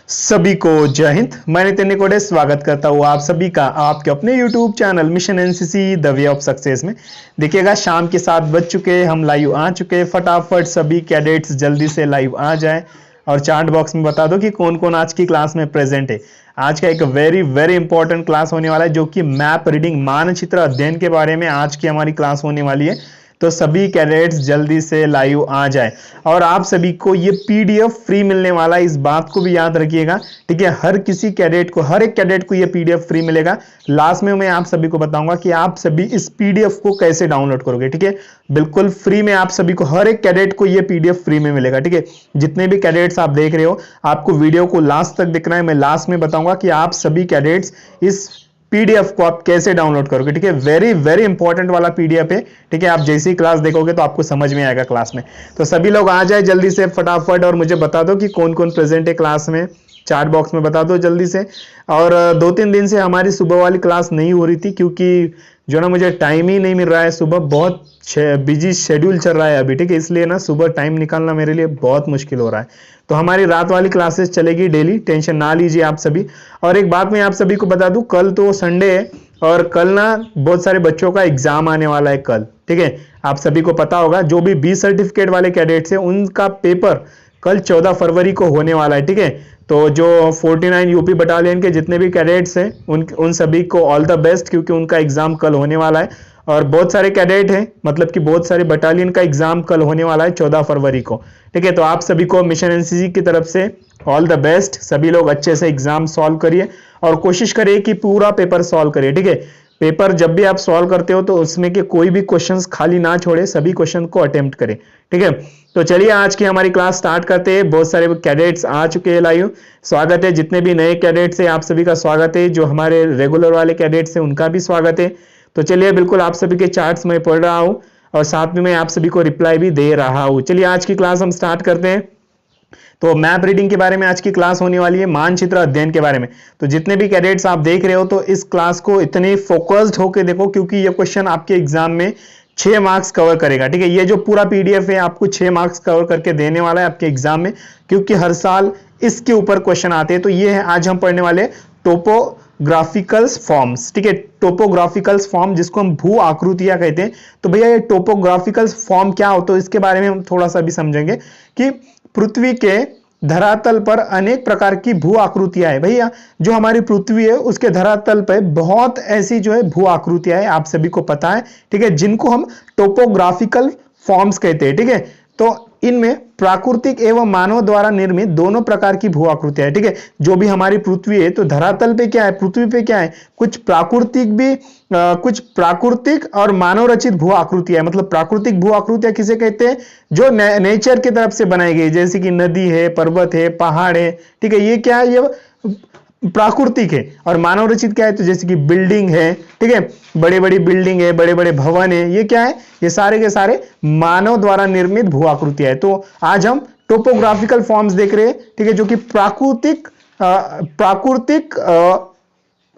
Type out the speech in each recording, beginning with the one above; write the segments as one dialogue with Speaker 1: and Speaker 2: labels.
Speaker 1: सभी को जय हिंद। मैं नितिन निकोडे स्वागत करता हूँ आप सभी का आपके अपने YouTube channel mission NCC the way of success में। देखिएगा शाम के 7 बज चुके, हम लाइव आ चुके। फटाफट सभी कैडेट्स जल्दी से लाइव आ जाए और चैट बॉक्स में बता दो कि कौन कौन आज की क्लास में प्रेजेंट है। आज का एक वेरी इंपॉर्टेंट क्लास होने वाला है, जो कि मैप रीडिंग मानचित्र अध्ययन के बारे में आज की हमारी क्लास होने वाली है। तो सभी कैडेट्स जल्दी से लाइव आ जाए और आप सभी को ये पीडीएफ फ्री मिलने वाला है, इस बात को भी याद रखिएगा। ठीक है, हर एक कैडेट को ये पीडीएफ फ्री मिलेगा। लास्ट में मैं आप सभी को बताऊंगा कि आप सभी इस पीडीएफ को कैसे डाउनलोड करोगे। ठीक है, बिल्कुल फ्री में आप सभी को, हर एक कैडेट को ये पीडीएफ फ्री में मिलेगा। ठीक है, जितने भी कैडेट्स आप देख रहे हो, आपको वीडियो को लास्ट तक देखना है। मैं लास्ट में बताऊंगा कि आप सभी कैडेट्स इस पीडीएफ को आप कैसे डाउनलोड करोगे। ठीक है, वेरी इंपॉर्टेंट वाला पीडीएफ है। ठीक है, आप जैसी क्लास देखोगे तो आपको समझ में आएगा क्लास में। तो सभी लोग आ जाए जल्दी से फटाफट और मुझे बता दो कि कौन कौन प्रेजेंट है क्लास में। चैट बॉक्स में बता दो जल्दी से। और 2-3 दिन से हमारी सुबह वाली क्लास नहीं हो रही थी, क्योंकि जो ना मुझे टाइम ही नहीं मिल रहा है। सुबह बहुत बिजी शेड्यूल चल रहा है अभी। ठीक है, इसलिए ना सुबह टाइम निकालना मेरे लिए बहुत मुश्किल हो रहा है। तो हमारी रात वाली क्लासेस चलेगी डेली, टेंशन ना लीजिए आप सभी। और एक बात मैं आप सभी को बता दूं, कल तो संडे है और कल ना बहुत सारे बच्चों का एग्जाम आने वाला है कल। ठीक है, आप सभी को पता होगा, जो भी बी सर्टिफिकेट वाले कैडेट्स हैं उनका पेपर कल 14 फरवरी को होने वाला है। ठीक है, तो जो 49 यूपी बटालियन के जितने भी कैडेट्स हैं उन सभी को ऑल द बेस्ट, क्योंकि उनका एग्जाम कल होने वाला है। और बहुत सारे कैडेट हैं, मतलब कि बहुत सारे बटालियन का एग्जाम कल होने वाला है 14 फरवरी को। ठीक है, तो आप सभी को मिशन एनसीसी की तरफ से ऑल द बेस्ट। सभी लोग अच्छे से एग्जाम सॉल्व करिए और कोशिश करिए कि पूरा पेपर सॉल्व करिए। ठीक है, पेपर जब भी आप सॉल्व करते हो तो उसमें के कोई भी क्वेश्चंस खाली ना छोड़े, सभी क्वेश्चन को अटेम्प्ट करें। ठीक है, तो चलिए आज की हमारी क्लास स्टार्ट करते हैं। बहुत सारे कैडेट्स आ चुके हैं लाइव, स्वागत है। जितने भी नए कैडेट्स हैं आप सभी का स्वागत है, जो हमारे रेगुलर वाले कैडेट्स हैं उनका भी स्वागत है। तो चलिए, बिल्कुल आप सभी के चार्ट्स में पढ़ रहा हूं और साथ में मैं आप सभी को रिप्लाई भी दे रहा हूं। चलिए आज की क्लास हम स्टार्ट करते हैं। तो मैप रीडिंग के बारे में आज की क्लास होने वाली है, मानचित्र अध्ययन के बारे में। तो जितने भी कैडेट्स आप देख रहे हो तो इस क्लास को इतने फोकस्ड होकर देखो, क्योंकि ये क्वेश्चन आपके एग्जाम में 6 मार्क्स कवर करेगा। ठीक है, ये जो पूरा पीडीएफ है आपको 6 मार्क्स कवर करके देने वाला है आपके एग्जाम में, क्योंकि हर साल इसके ऊपर क्वेश्चन आते हैं। तो ये है आज हम पढ़ने वाले टोपोग्राफिकल्स फॉर्म्स। ठीक है, टोपोग्राफिकल्स फॉर्म जिसको हम भू आकृतियां कहते हैं। तो भैया ये टोपोग्राफिकल्स फॉर्म क्या होता है, इसके बारे में हम थोड़ा सा भी समझेंगे कि पृथ्वी के धरातल पर अनेक प्रकार की भू आकृतियां है। भैया जो हमारी पृथ्वी है उसके धरातल पर बहुत ऐसी जो है भू आकृतियां है, आप सभी को पता है। ठीक है, जिनको हम टोपोग्राफिकल फॉर्म्स कहते हैं। ठीक है, तो इनमें प्राकृतिक एवं मानव द्वारा निर्मित दोनों प्रकार की भू आकृतियां है। ठीक है, जो भी हमारी पृथ्वी है तो धरातल पे क्या है, पृथ्वी पे क्या है, कुछ प्राकृतिक और मानव रचित भू आकृतियां। मतलब प्राकृतिक भू आकृतियां किसे कहते हैं, जो नेचर की तरफ से बनाई गई, जैसे कि नदी है, पर्वत है, पहाड़ है। ठीक है, ये क्या है, ये प्राकृतिक है। और मानव रचित क्या है, तो जैसे कि बिल्डिंग है। ठीक है, बड़े बड़ी बिल्डिंग है, बड़े बड़े भवन है, ये क्या है, ये सारे के सारे मानव द्वारा निर्मित भू आकृतियां है। तो आज हम टोपोग्राफिकल फॉर्म्स देख रहे हैं। ठीक है, जो कि प्राकृतिक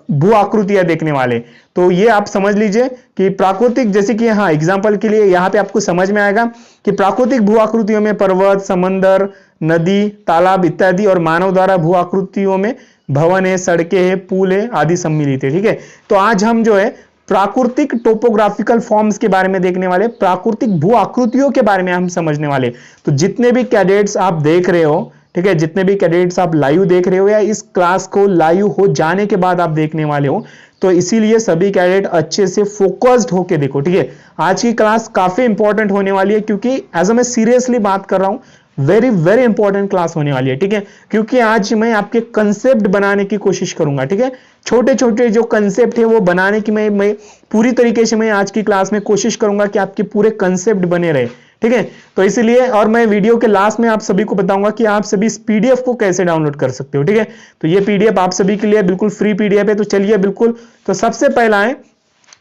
Speaker 1: भू आकृतियां देखने वाले। तो ये आप समझ लीजिए कि प्राकृतिक, जैसे कि हाँ एग्जांपल के लिए यहाँ पे आपको समझ में आएगा कि प्राकृतिक भू आकृतियों में पर्वत, समंदर, नदी, तालाब इत्यादि, और मानव द्वारा भू आकृतियों में भवन है, सड़कें है, पुल है आदि सम्मिलित है। ठीक है, तो आज हम जो है प्राकृतिक टोपोग्राफिकल फॉर्म्स के बारे में देखने वाले, प्राकृतिक भू आकृतियों के बारे में हम समझने वाले। तो जितने भी कैडेट्स आप देख रहे हो, ठीक है, जितने भी कैडेट्स आप लाइव देख रहे हो या इस क्लास को लाइव हो जाने के बाद आप देखने वाले हो, तो इसीलिए सभी कैडेट अच्छे से फोकस्ड होके देखो। ठीक है, आज की क्लास काफी इंपॉर्टेंट होने वाली है, क्योंकि एज मैं सीरियसली बात कर रहा हूं, वेरी इंपॉर्टेंट क्लास होने वाली है। ठीक है, क्योंकि आज मैं आपके कंसेप्ट बनाने की कोशिश करूंगा। ठीक है, छोटे छोटे जो कंसेप्ट है वो बनाने की मैं पूरी तरीके से मैं आज की क्लास में कोशिश करूंगा कि आपके पूरे कंसेप्ट बने रहे। ठीक है, तो इसलिए, और मैं वीडियो के लास्ट में आप सभी को बताऊंगा कि आप सभी इस पीडीएफ को कैसे डाउनलोड कर सकते हो। ठीक है, तो ये पीडीएफ आप सभी के लिए बिल्कुल फ्री पीडीएफ है। तो चलिए बिल्कुल, तो सबसे पहला है,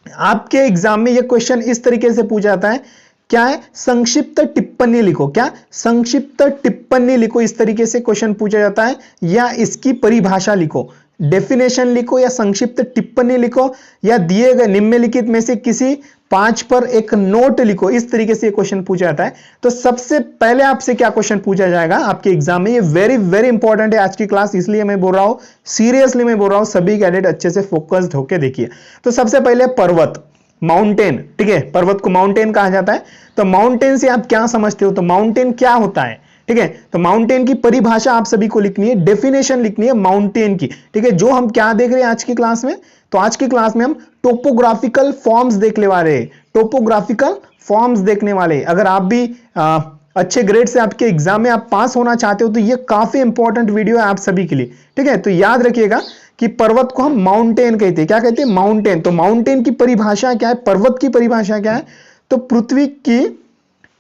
Speaker 1: आपके एग्जाम में ये क्वेश्चन इस तरीके से पूछा जाता है, क्या है, संक्षिप्त टिप्पणी लिखो। क्या, संक्षिप्त टिप्पणी लिखो, इस तरीके से क्वेश्चन पूछा जाता है, या इसकी परिभाषा लिखो। डेफिनेशन लिखो या संक्षिप्त टिप्पणी लिखो या दिए गए निम्नलिखित में से किसी 5 पर एक नोट लिखो। इस तरीके से क्वेश्चन पूछा जाता है। तो सबसे पहले आपसे क्या क्वेश्चन पूछा जाएगा आपके एग्जाम में, ये वेरी वेरी इंपॉर्टेंट है आज की क्लास, इसलिए मैं बोल रहा हूं, सीरियसली मैं बोल रहा हूं, सभी कैडेट अच्छे से फोकस्ड होकर देखिए। तो सबसे पहले पर्वत, माउंटेन, ठीक है, पर्वत को माउंटेन कहा जाता है। तो माउंटेन से आप क्या समझते हो, तो माउंटेन क्या होता है, ठीक है। तो माउंटेन की परिभाषा आप सभी को लिखनी है, डेफिनेशन लिखनी है माउंटेन की, ठीक है। जो हम क्या देख रहे हैं आज की क्लास में, तो आज की क्लास में हम टोपोग्राफिकल फॉर्म्स देखने वाले हैं, टोपोग्राफिकल फॉर्म्स देखने वाले। अगर आप भी अच्छे ग्रेड से आपके एग्जाम में आप पास होना चाहते हो तो ये काफी इंपॉर्टेंट वीडियो है आप सभी के लिए, ठीक है। तो याद रखिएगा कि पर्वत को हम माउंटेन कहते हैं। क्या कहते हैं, माउंटेन। तो माउंटेन की परिभाषा क्या है, पर्वत की परिभाषा क्या है, तो पृथ्वी की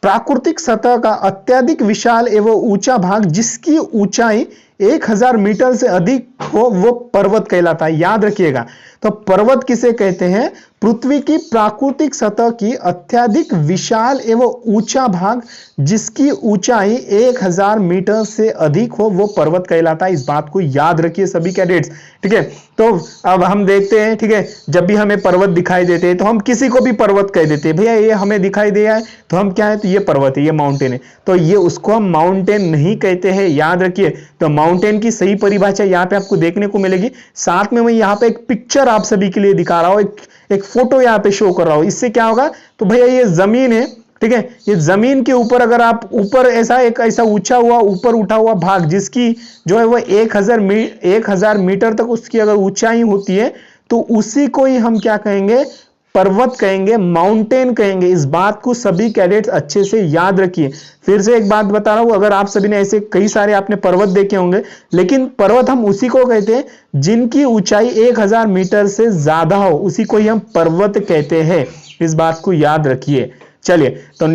Speaker 1: प्राकृतिक सतह का अत्यधिक विशाल एवं ऊंचा भाग जिसकी ऊंचाई 1000 मीटर से अधिक हो वो पर्वत कहलाता है। याद रखिएगा, तो पर्वत किसे कहते हैं, पृथ्वी की प्राकृतिक सतह की अत्यधिक विशाल एवं ऊंचा भाग जिसकी ऊंचाई 1000 मीटर से अधिक हो वो पर्वत कहलाता है। इस बात को याद रखिए सभी कैडेट्स, ठीक है। तो अब हम देखते हैं, ठीक है, जब भी हमें पर्वत दिखाई देते हैं तो हम किसी को भी पर्वत कह देते हैं, भैया ये हमें दिखाई दिया है तो हम क्या है, तो ये पर्वत है, ये माउंटेन है, तो ये उसको हम माउंटेन नहीं कहते हैं, याद रखिए। तो माउंटेन की सही परिभाषा यहाँ पे आपको देखने को मिलेगी। साथ में मैं यहाँ पे एक पिक्चर आप सभी के लिए दिखा रहा हूं, एक फोटो यहाँ पे शो कर रहा हूं। इससे क्या होगा, तो भैया ये जमीन है, ठीक है, ये जमीन के ऊपर अगर आप ऊपर ऐसा ऊंचा हुआ ऊपर उठा हुआ भाग जिसकी जो है वो 1000 मीटर तक उसकी अगर ऊंचाई होती है तो उसी को ही हम क्या कहेंगे, पर्वत कहेंगे, माउंटेन कहेंगे। इस बात को सभी कैडेट्स अच्छे से याद रखिए। फिर से एक बात बता रहा हूं, अगर आप सभी ने ऐसे कई सारे आपने पर्वत देखे होंगे, लेकिन पर्वत हम उसी को कहते हैं जिनकी ऊंचाई 1000 मीटर से ज्यादा हो, उसी को ही हम पर्वत कहते हैं। इस बात को याद रखिए। चलिए, तो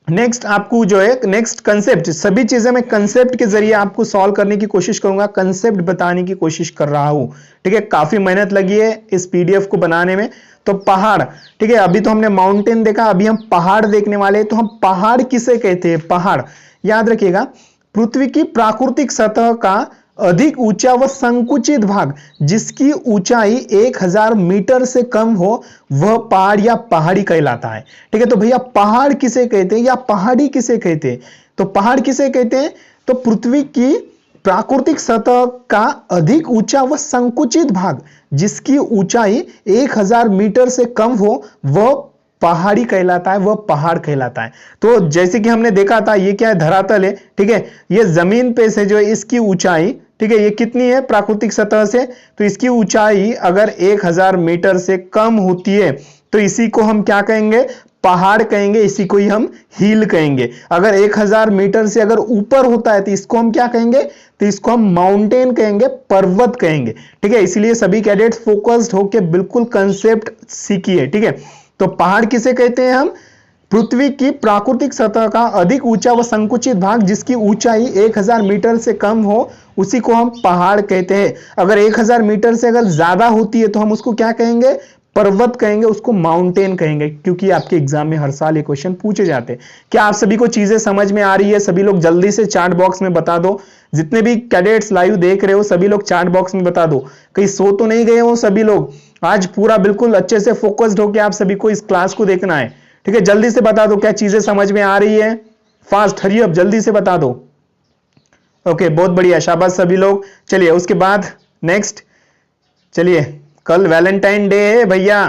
Speaker 1: नेक्स्ट आपको जो है नेक्स्ट कंसेप्ट, सभी चीजें मैं कंसेप्ट के जरिए आपको सॉल्व करने की कोशिश करूंगा, कंसेप्ट बताने की कोशिश कर रहा हूं, ठीक है। काफी मेहनत लगी है इस पीडीएफ को बनाने में। तो पहाड़, ठीक है, अभी तो हमने माउंटेन देखा, अभी हम पहाड़ देखने वाले हैं। तो हम पहाड़ किसे कहते हैं, पहाड़ याद रखिएगा, पृथ्वी की प्राकृतिक सतह का अधिक ऊंचा व संकुचित भाग जिसकी ऊंचाई 1000 मीटर से कम हो वह पहाड़ या पहाड़ी कहलाता है, ठीक है। तो भैया पहाड़ किसे कहते हैं या पहाड़ी किसे कहते हैं, तो पहाड़ किसे कहते हैं, तो पृथ्वी की प्राकृतिक सतह का अधिक ऊंचा व संकुचित भाग जिसकी ऊंचाई 1000 मीटर से कम हो वह पहाड़ी कहलाता है, वह पहाड़ कहलाता है। तो जैसे कि हमने देखा था, ये क्या है, धरातल है, ठीक है, ये जमीन पे से जो है इसकी ऊंचाई, ठीक है, ये कितनी है प्राकृतिक सतह से, तो इसकी ऊंचाई अगर 1000 मीटर से कम होती है तो इसी को हम क्या कहेंगे, पहाड़ कहेंगे, इसी को ही हम हिल कहेंगे। अगर 1000 मीटर से अगर ऊपर होता है तो इसको हम क्या कहेंगे, तो इसको हम माउंटेन कहेंगे, पर्वत कहेंगे, ठीक है। इसलिए सभी कैडेट्स फोकस्ड होकर बिल्कुल कंसेप्ट सीखिए, ठीक है। तो पहाड़ किसे कहते हैं हम, पृथ्वी की प्राकृतिक सतह का अधिक ऊंचा व संकुचित भाग जिसकी ऊंचाई 1000 मीटर से कम हो उसी को हम पहाड़ कहते हैं। अगर 1000 मीटर से अगर ज्यादा होती है तो हम उसको क्या कहेंगे, पर्वत कहेंगे, उसको माउंटेन कहेंगे, क्योंकि आपके एग्जाम में हर साल ये क्वेश्चन पूछे जाते हैं। क्या आप सभी को चीजें समझ में आ रही है, सभी लोग जल्दी से चैट बॉक्स में बता दो। जितने भी कैडेट्स लाइव देख रहे हो सभी लोग चैट बॉक्स में बता दो, कहीं सो तो नहीं गए हो सभी लोग, आज पूरा बिल्कुल अच्छे से फोकस्ड होकर आप सभी को इस क्लास को देखना है, ठीक है। जल्दी से बता दो क्या चीजें समझ में आ रही है, फास्ट हरी अप, जल्दी से बता दो। ओके, बहुत बढ़िया, शाबाश सभी लोग। चलिए उसके बाद नेक्स्ट, चलिए कल वैलेंटाइन डे है भैया,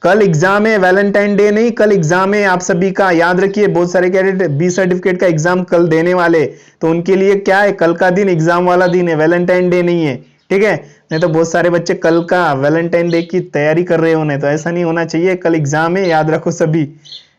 Speaker 1: कल एग्जाम है, वैलेंटाइन डे नहीं, कल एग्जाम है आप सभी का, याद रखिए। बहुत सारे कैडेट बी सर्टिफिकेट का एग्जाम कल देने वाले, तो उनके लिए क्या है, कल का दिन एग्जाम वाला दिन है, वैलेंटाइन डे नहीं है, ठीक है। नहीं तो बहुत सारे बच्चे कल का वैलेंटाइन डे की तैयारी कर रहे होने, तो ऐसा नहीं होना चाहिए, कल एग्जाम है, याद रखो सभी,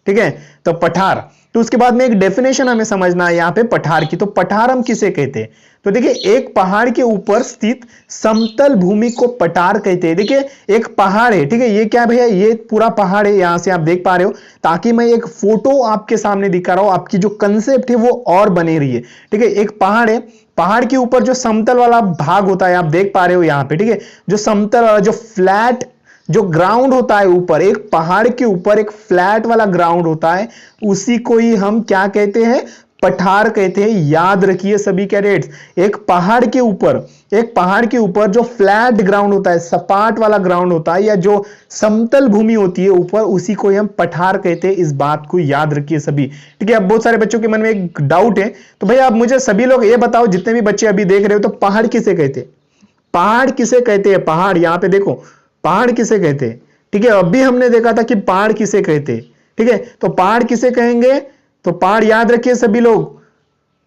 Speaker 1: ठीक है। तो पठार, तो उसके बाद में एक डेफिनेशन हमें समझना है यहाँ पे पठार की। तो पठार हम किसे कहते हैं, तो देखिए एक पहाड़ के ऊपर स्थित समतल भूमि को पठार कहते हैं। देखिए एक पहाड़ है, ठीक है, ये क्या भैया, ये पूरा पहाड़ है, यहां से आप देख पा रहे हो, ताकि मैं एक फोटो आपके सामने दिखा रहा हूं, आपकी जो कंसेप्ट है वो और बने रही है, ठीक है। एक पहाड़ है, पहाड़ के ऊपर जो समतल वाला भाग होता है आप देख पा रहे हो यहाँ पे, ठीक है, जो समतल वाला जो फ्लैट जो ग्राउंड होता है ऊपर, एक पहाड़ के ऊपर एक फ्लैट वाला ग्राउंड होता है, उसी को ही हम क्या कहते हैं, पठार कहते हैं। याद रखिए सभी कैडेट्स, एक पहाड़ के ऊपर जो फ्लैट ग्राउंड होता है, सपाट वाला ग्राउंड होता है, या जो समतल भूमि होती है ऊपर, उसी को हम पठार कहते हैं। इस बात को याद रखिए सभी, ठीक है। अब बहुत सारे बच्चों के मन में एक डाउट है, तो भैया आप मुझे सभी लोग ये बताओ, जितने भी बच्चे अभी देख रहे हो, तो पहाड़ किसे कहते हैं? पहाड़ किसे कहते हैं? पहाड़, यहां पे देखो, पहाड़ किसे कहते हैं? ठीक है, अभी हमने देखा था कि पहाड़ किसे कहते हैं, ठीक है। तो पहाड़ किसे कहेंगे? तो पहाड़ याद रखिए सभी लोग,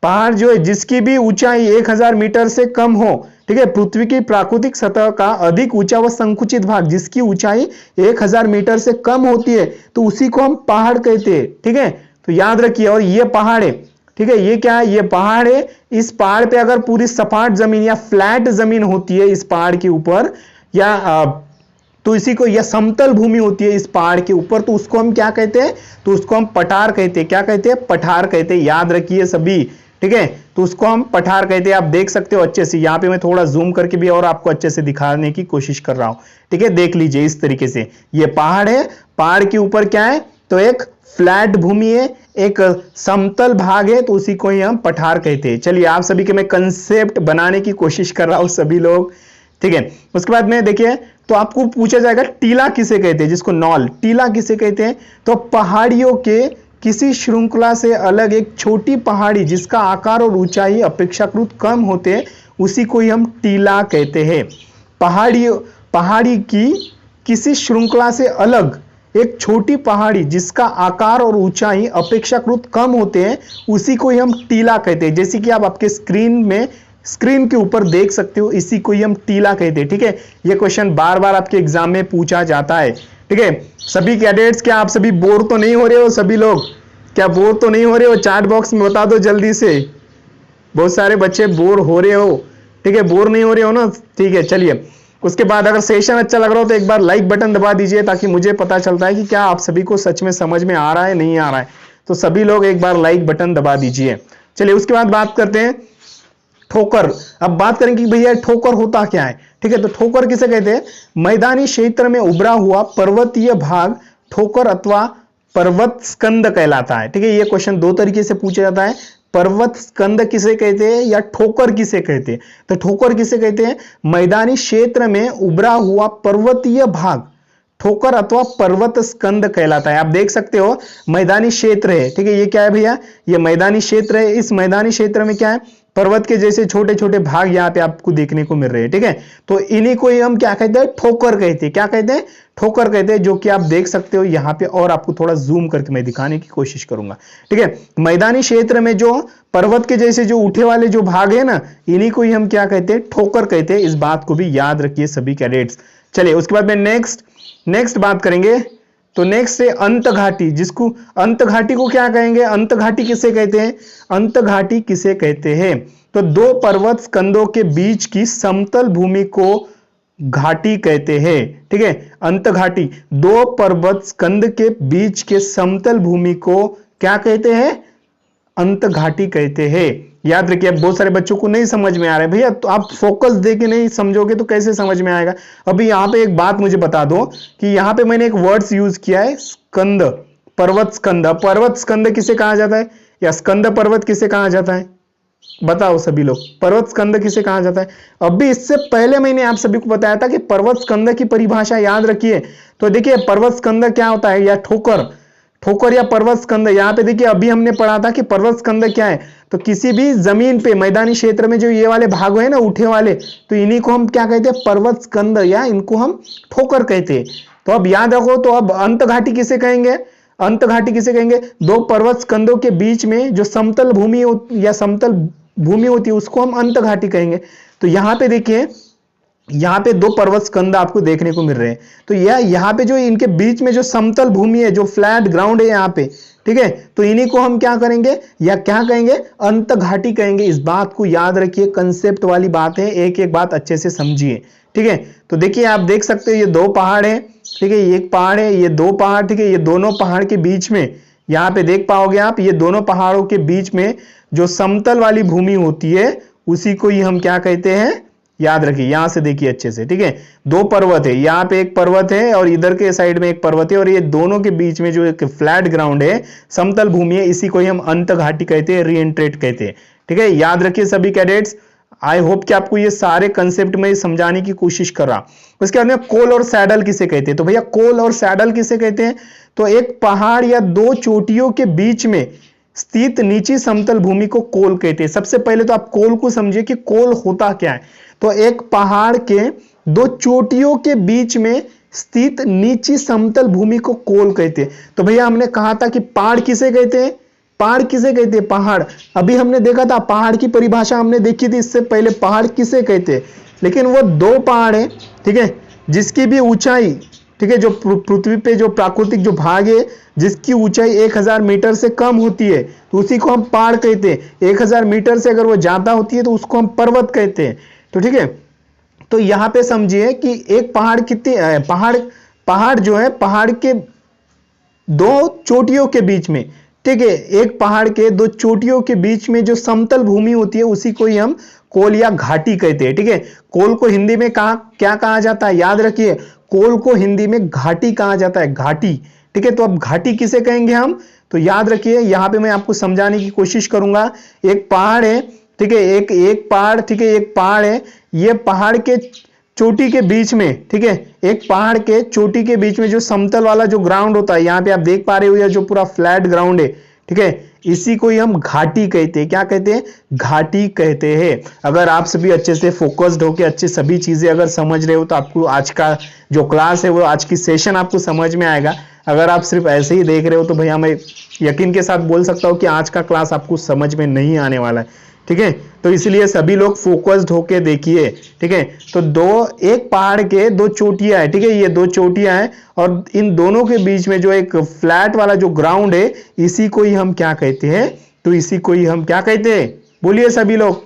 Speaker 1: पहाड़ जो है जिसकी भी ऊंचाई 1000 मीटर से कम हो, ठीक है, पृथ्वी की प्राकृतिक सतह का अधिक ऊंचा व संकुचित भाग, जिसकी ऊंचाई 1000 मीटर से कम होती है, तो उसी को हम पहाड़ कहते हैं, ठीक है। तो याद रखिए, और ये पहाड़ है, ठीक है, ये क्या है? ये पहाड़ है। इस पहाड़ पे अगर पूरी सपाट जमीन या फ्लैट जमीन होती है इस पहाड़ के ऊपर, या तो इसी को, या समतल भूमि होती है इस पहाड़ के ऊपर, तो उसको हम क्या कहते हैं? तो उसको हम पठार कहते हैं। क्या कहते हैं? पठार कहते हैं। याद रखिए सभी, ठीक है। तो उसको हम पठार कहते हैं। आप देख सकते हो अच्छे से, यहाँ पे मैं थोड़ा जूम करके भी और आपको अच्छे से दिखाने की कोशिश कर रहा हूं, ठीक है। देख लीजिए इस तरीके से, ये पहाड़ है, पहाड़ के ऊपर क्या है? तो एक फ्लैट भूमि है, एक समतल भाग है, तो उसी को ही हम पठार कहते हैं। चलिए, आप सभी के मैं कंसेप्ट बनाने की कोशिश कर रहा हूं सभी लोग, ठीक है। उसके बाद में देखिए, तो आपको पूछा जाएगा टीला किसे कहते हैं? जिसको नॉल, टीला किसे कहते हैं? तो पहाड़ियों के किसी श्रृंखला से अलग एक छोटी पहाड़ी जिसका आकार और ऊंचाई अपेक्षाकृत कम होते हैं, उसी को ही हम टीला कहते हैं। पहाड़ी की किसी श्रृंखला से अलग एक छोटी पहाड़ी जिसका आकार और ऊंचाई अपेक्षाकृत कम होते हैं, उसी को ही हम टीला कहते हैं। जैसे कि आप आपके स्क्रीन के ऊपर देख सकते हो, इसी को ही हम टीला कहते हैं, ठीक है। यह क्वेश्चन बार बार आपके एग्जाम में पूछा जाता है, ठीक है। सभी कैडेट्स, क्या आप सभी बोर तो नहीं हो रहे हो? सभी लोग क्या बोर तो नहीं हो रहे हो? चैट बॉक्स में बता दो जल्दी से। बहुत सारे बच्चे बोर हो रहे हो, ठीक है, बोर नहीं हो रहे हो ना? ठीक है, चलिए। उसके बाद अगर सेशन अच्छा लग रहा हो तो एक बार लाइक बटन दबा दीजिए, ताकि मुझे पता चलता है कि क्या आप सभी को सच में समझ में आ रहा है, नहीं आ रहा है। तो सभी लोग एक बार लाइक बटन दबा दीजिए। चलिए, उसके बाद बात करते हैं ठोकर। अब बात करेंगे कि भैया ठोकर होता क्या है, ठीक है। तो ठोकर किसे कहते हैं? मैदानी क्षेत्र में उभरा हुआ पर्वतीय भाग ठोकर अथवा पर्वत स्कंद कहलाता है, ठीक है। ये क्वेश्चन दो तरीके से पूछा जाता है, पर्वत स्कंद किसे कहते हैं या ठोकर किसे कहते हैं? तो ठोकर किसे कहते हैं? मैदानी क्षेत्र में उभरा हुआ पर्वतीय भाग ठोकर अथवा पर्वत स्कंद कहलाता है। आप देख सकते हो मैदानी क्षेत्र है, ठीक है। ये क्या है भैया? ये मैदानी क्षेत्र है। इस मैदानी क्षेत्र में क्या है? पर्वत के जैसे छोटे छोटे भाग यहाँ पे आपको देखने को मिल रहे हैं, ठीक है। तो इन्हीं को ही हम क्या कहते हैं? ठोकर कहते हैं। क्या कहते हैं? ठोकर कहते हैं, जो कि आप देख सकते हो यहाँ पे, और आपको थोड़ा जूम करके मैं दिखाने की कोशिश करूंगा, ठीक है। मैदानी क्षेत्र में जो पर्वत के जैसे जो उठे वाले जो भाग है ना, इन्हीं को ही हम क्या कहते हैं? ठोकर कहते हैं। इस बात को भी याद रखिए सभी कैडेट्स। चलिए, उसके बाद में नेक्स्ट बात करेंगे। तो नेक्स्ट है अंत घाटी, जिसको अंत घाटी को क्या कहेंगे? अंत घाटी किसे कहते हैं? अंत घाटी किसे कहते हैं? तो दो पर्वत स्कंदों के बीच की समतल भूमि को घाटी कहते हैं, ठीक है। अंत घाटी, दो पर्वत स्कंद के बीच के समतल भूमि को क्या कहते हैं? अंत घाटी कहते हैं। याद रखिए, बहुत सारे बच्चों को नहीं समझ में आ रहा है भैया, तो आप फोकस देके नहीं समझोगे तो कैसे समझ में आएगा। अभी यहाँ पे एक बात मुझे बता दो कि यहाँ पे मैंने एक वर्ड्स यूज किया है, स्कंद, पर्वत स्कंद। पर्वत स्कंद किसे कहा जाता है, या स्कंद पर्वत किसे कहा जाता है? बताओ सभी लोग, पर्वत स्कंद किसे कहा जाता है? अभी इससे पहले मैंने आप सभी को बताया था कि पर्वत स्कंद की परिभाषा याद रखिए। तो देखिए, पर्वत स्कंद क्या होता है, या ठोकर या पर्वत स्कंद। यहाँ पे देखिए, अभी हमने पढ़ा था कि पर्वत स्कंद क्या है। तो किसी भी जमीन पे मैदानी क्षेत्र में जो ये वाले भाग है ना, उठे वाले, तो इन्हीं को हम क्या कहते हैं? पर्वत स्कंद, या इनको हम ठोकर कहते हैं। तो अब याद रखो, तो अब अंत घाटी किसे कहेंगे? अंत घाटी किसे कहेंगे? दो पर्वत स्कंदों के बीच में जो समतल भूमि या समतल भूमि होती है, उसको हम अंत घाटी कहेंगे। तो यहाँ पे देखिए, यहाँ पे दो पर्वत स्कंद आपको देखने को मिल रहे हैं। तो यह यहाँ पे जो इनके बीच में जो समतल भूमि है, जो फ्लैट ग्राउंड है यहाँ पे, ठीक है, तो इन्हीं को हम क्या करेंगे, या क्या कहेंगे? अंत घाटी कहेंगे। इस बात को याद रखिए, कंसेप्ट वाली बात है, एक एक बात अच्छे से समझिए, ठीक है। तो देखिए, आप देख सकते हो ये दो पहाड़ है, ठीक है, ये एक पहाड़ है, ये दो पहाड़, ठीक है। ये दोनों पहाड़ के बीच में यहाँ पे देख पाओगे आप, ये दोनों पहाड़ों के बीच में जो समतल वाली भूमि होती है, उसी को ही हम क्या कहते हैं? याद रखिए, यहां से देखिए अच्छे से, ठीक है। दो पर्वत है, यहाँ पे एक पर्वत है और इधर के साइड में एक पर्वत है, और ये दोनों के बीच में जो एक फ्लैट ग्राउंड है, समतल भूमि है, इसी को ही हम अंत घाटी कहते हैं, रीएंट्रेट कहते हैं, ठीक है। याद रखिए सभी कैडेट्स। आई होप कि आपको ये सारे कंसेप्ट में समझाने की कोशिश कर रहा। उसके बाद में कोल और सैडल किसे कहते हैं, तो भैया कोल और सैडल किसे कहते हैं, तो एक पहाड़ या दो चोटियों के बीच में स्थित नीची समतल भूमि को कोल कहते हैं। सबसे पहले तो आप कोल को समझिए कि कोल होता क्या है। तो एक पहाड़ के दो चोटियों के बीच में स्थित नीची समतल भूमि को कोल कहते हैं। तो भैया हमने कहा था कि पहाड़ किसे कहते हैं, पहाड़ किसे कहते हैं, पहाड़। अभी हमने देखा था पहाड़ की परिभाषा हमने देखी थी इससे पहले, पहाड़ किसे कहते हैं। लेकिन वो दो पहाड़ है, ठीक है, जिसकी भी ऊंचाई, ठीक है, जो पृथ्वी पे जो प्राकृतिक जो भाग है जिसकी ऊंचाई 1000 मीटर से कम होती है, तो उसी को हम पहाड़ कहते हैं। 1000 मीटर से अगर वो ज्यादा होती है तो उसको हम पर्वत कहते हैं। तो ठीक है, तो यहां पे समझिए कि एक पहाड़ कितनी पहाड़ जो है, पहाड़ के दो चोटियों के बीच में, ठीक है, एक पहाड़ के दो चोटियों के बीच में जो समतल भूमि होती है उसी को ही हम कोल या घाटी कहते हैं, ठीक है। कोल को हिंदी में क्या कहा जाता है, याद रखिए, कोल को हिंदी में घाटी कहा जाता है, घाटी, ठीक है। तो अब घाटी किसे कहेंगे हम, तो याद रखिए, यहां पे मैं आपको समझाने की कोशिश करूंगा। एक पहाड़ है, ठीक है, एक पहाड़, ठीक है, एक पहाड़ है, ये पहाड़ के चोटी के बीच में, ठीक है, एक पहाड़ के चोटी के बीच में जो समतल वाला जो ग्राउंड होता है, यहाँ पे आप देख पा रहे हो, जो पूरा फ्लैट ग्राउंड है, ठीक है, इसी को ही हम घाटी कहते हैं। क्या कहते हैं, घाटी कहते हैं। अगर आप सभी अच्छे से फोकस्ड होकर अच्छे सभी चीजें अगर समझ रहे हो तो आपको आज का जो क्लास है वो आज की सेशन आपको समझ में आएगा। अगर आप सिर्फ ऐसे ही देख रहे हो तो भैया मैं यकीन के साथ बोल सकता हूँ कि आज का क्लास आपको समझ में नहीं आने वाला है, ठीक है। तो इसलिए सभी लोग फोकस्ड होके देखिए, ठीक है। तो एक पहाड़ के दो चोटियां है, ठीक है, ये दो चोटियां हैं, और इन दोनों के बीच में जो एक फ्लैट वाला जो ग्राउंड है, इसी को ही हम क्या कहते हैं, तो इसी को ही हम क्या कहते हैं, बोलिए सभी लोग,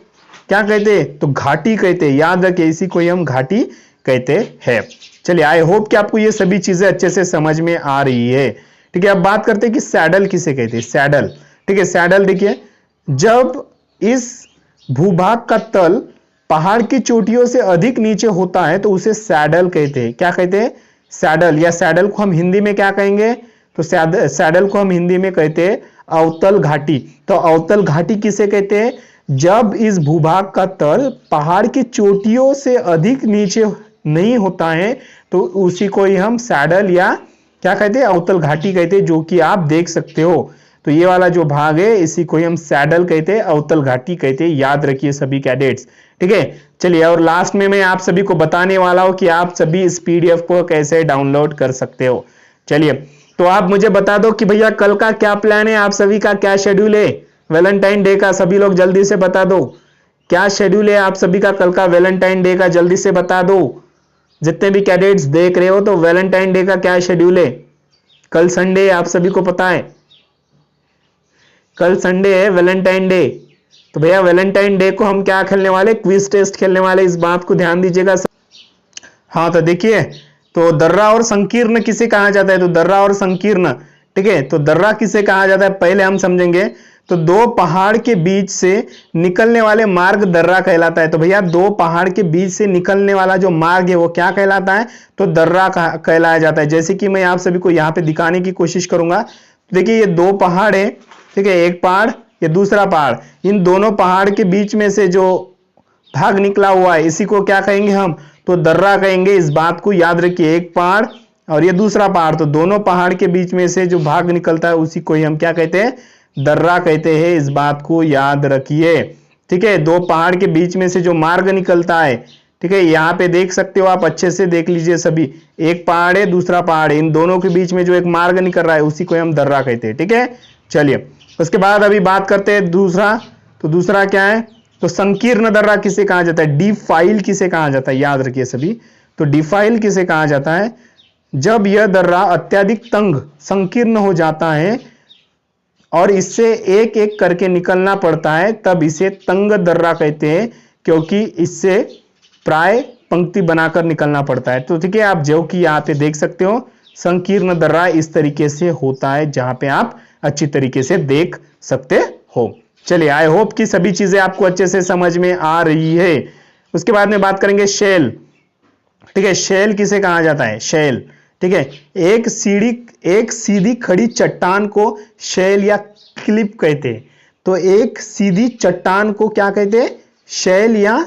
Speaker 1: क्या कहते हैं, तो घाटी कहते हैं। याद रखिए, इसी को ही हम घाटी कहते हैं। चलिए, आई होप कि आपको ये सभी चीजें अच्छे से समझ में आ रही है, ठीक है। अब बात करते हैं कि सैडल किसे कहते हैं, सैडल, ठीक है। सैडल देखिए, जब इस भूभाग का तल पहाड़ की चोटियों से अधिक नीचे होता है तो उसे सैडल कहते हैं। क्या कहते हैं, सैडल, या सैडल को हम हिंदी में क्या कहेंगे, तो सैडल को हम हिंदी में कहते हैं अवतल घाटी। तो अवतल घाटी किसे कहते हैं, जब इस भूभाग का तल पहाड़ की चोटियों से अधिक नीचे नहीं होता है तो उसी को ही हम सैडल या क्या कहते हैं, अवतल घाटी कहते हैं, जो कि आप देख सकते हो। तो ये वाला जो भाग है इसी को ही हम सैडल कहते हैं, अवतल घाटी कहते हैं। याद रखिए सभी कैडेट्स, ठीक है। चलिए, और लास्ट में मैं आप सभी को बताने वाला हूं कि आप सभी इस पीडीएफ को कैसे डाउनलोड कर सकते हो। चलिए, तो आप मुझे बता दो कि भैया कल का क्या प्लान है, आप सभी का क्या शेड्यूल है वैलेंटाइन डे का, सभी लोग जल्दी से बता दो क्या शेड्यूल है आप सभी का कल का वैलेंटाइन डे का, जल्दी से बता दो। जितने भी कैडेट्स देख रहे हो तो वैलेंटाइन डे का क्या शेड्यूल है, कल संडे है, आप सभी को पता है कल संडे है वैलेंटाइन डे। तो भैया वैलेंटाइन डे को हम क्या खेलने वाले, क्विज टेस्ट खेलने वाले, इस बात को ध्यान दीजिएगा। हाँ, तो देखिए, तो दर्रा और संकीर्ण किसे कहा जाता है, तो दर्रा और संकीर्ण, ठीक है। तो दर्रा किसे कहा जाता है पहले हम समझेंगे। तो दो पहाड़ के बीच से निकलने वाले मार्ग दर्रा कहलाता है। तो भैया दो पहाड़ के बीच से निकलने वाला जो मार्ग है वो क्या कहलाता है, तो दर्रा कहलाया जाता है। जैसे कि मैं आप सभी को यहाँ पे दिखाने की कोशिश करूंगा। देखिए, ये दो पहाड़ है, ठीक है, एक पहाड़, ये दूसरा पहाड़, इन दोनों पहाड़ के बीच में से जो भाग निकला हुआ है इसी को क्या कहेंगे हम, तो दर्रा कहेंगे। इस बात को याद रखिए, एक पहाड़ और ये दूसरा पहाड़, तो दोनों पहाड़ के बीच में से जो भाग निकलता है उसी को ही हम क्या कहते हैं, दर्रा कहते हैं। इस बात को याद रखिए, ठीक है। दो पहाड़ के बीच में से जो मार्ग निकलता है, ठीक है, यहाँ पे देख सकते हो आप, अच्छे से देख लीजिए सभी, एक पहाड़ है दूसरा पहाड़ है, इन दोनों के बीच में जो एक मार्ग निकल रहा है उसी को हम दर्रा कहते हैं, ठीक है। चलिए, उसके बाद अभी बात करते हैं दूसरा। तो दूसरा क्या है, तो संकीर्ण दर्रा किसे कहा जाता है, डिफाइल किसे कहा जाता है, याद रखिए सभी। तो डिफाइल किसे कहा जाता है, जब यह दर्रा अत्यधिक तंग संकीर्ण हो जाता है और इससे एक एक करके निकलना पड़ता है तब इसे तंग दर्रा कहते हैं, क्योंकि इससे प्राय पंक्ति बनाकर निकलना पड़ता है। तो ठीक है, आप जो कि यहाँ पे देख सकते हो संकीर्ण दर्रा इस तरीके से होता है, जहां पे आप अच्छी तरीके से देख सकते हो। चलिए, आई होप कि सभी चीजें आपको अच्छे से समझ में आ रही है। उसके बाद में बात करेंगे शेल, ठीक है, शेल किसे कहा जाता है, शेल, ठीक है, एक सीधी खड़ी चट्टान को शेल या क्लिफ कहते हैं। तो एक सीधी चट्टान को क्या कहते हैं, शेल या